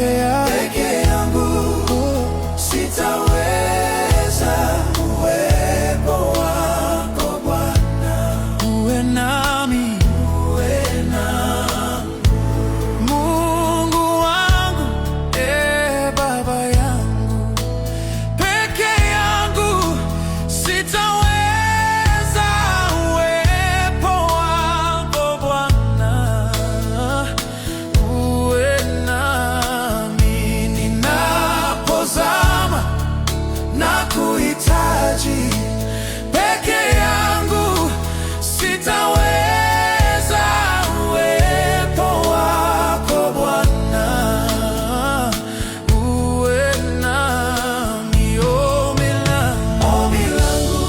peke yangu sitaweza. Uwepo wako Bwana, uwe nami, Mungu wangu, Baba yangu. Peke yangu sitaweza. Uwepo wako Bwana, uwe nami ninapozama na kuhitaji. Peke yangu sitaweza. Uwepo wako Bwana, uwe nami. Ombi langu,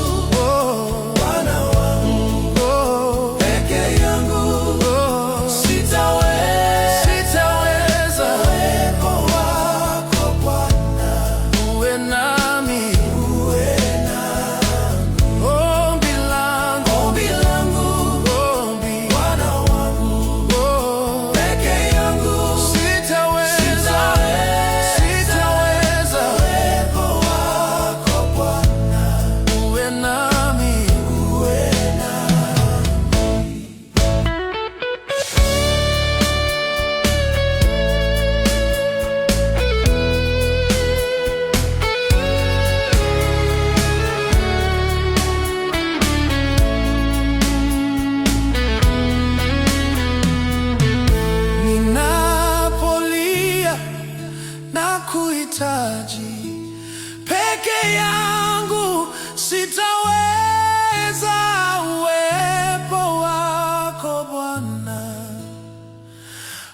Bwana wangu, peke yangu sitaweza. Uwepo wako Bwana, uwe nami. Ombi langu, Bwana wangu, peke yangu sitaweza. Uwepo wako Bwana, uwe nami. Ninapolia na kuhitaji, peke yangu sitaweza. Uwepo wako Bwana,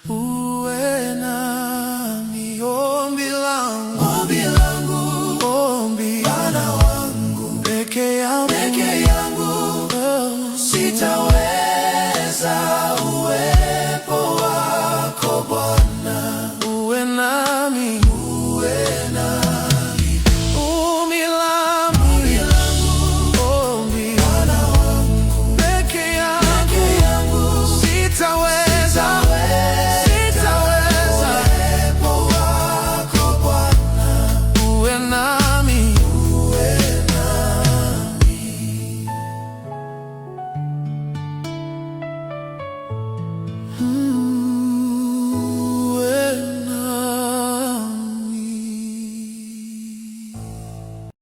uwe nami. Ombi langu, Bwana wangu, peke yangu sitaweza. Uwepo wako Bwana, uwe nami. Ombi langu, Bwana wangu, peke yangu sitaweza. Uwepo wako Bwana, uwe nami.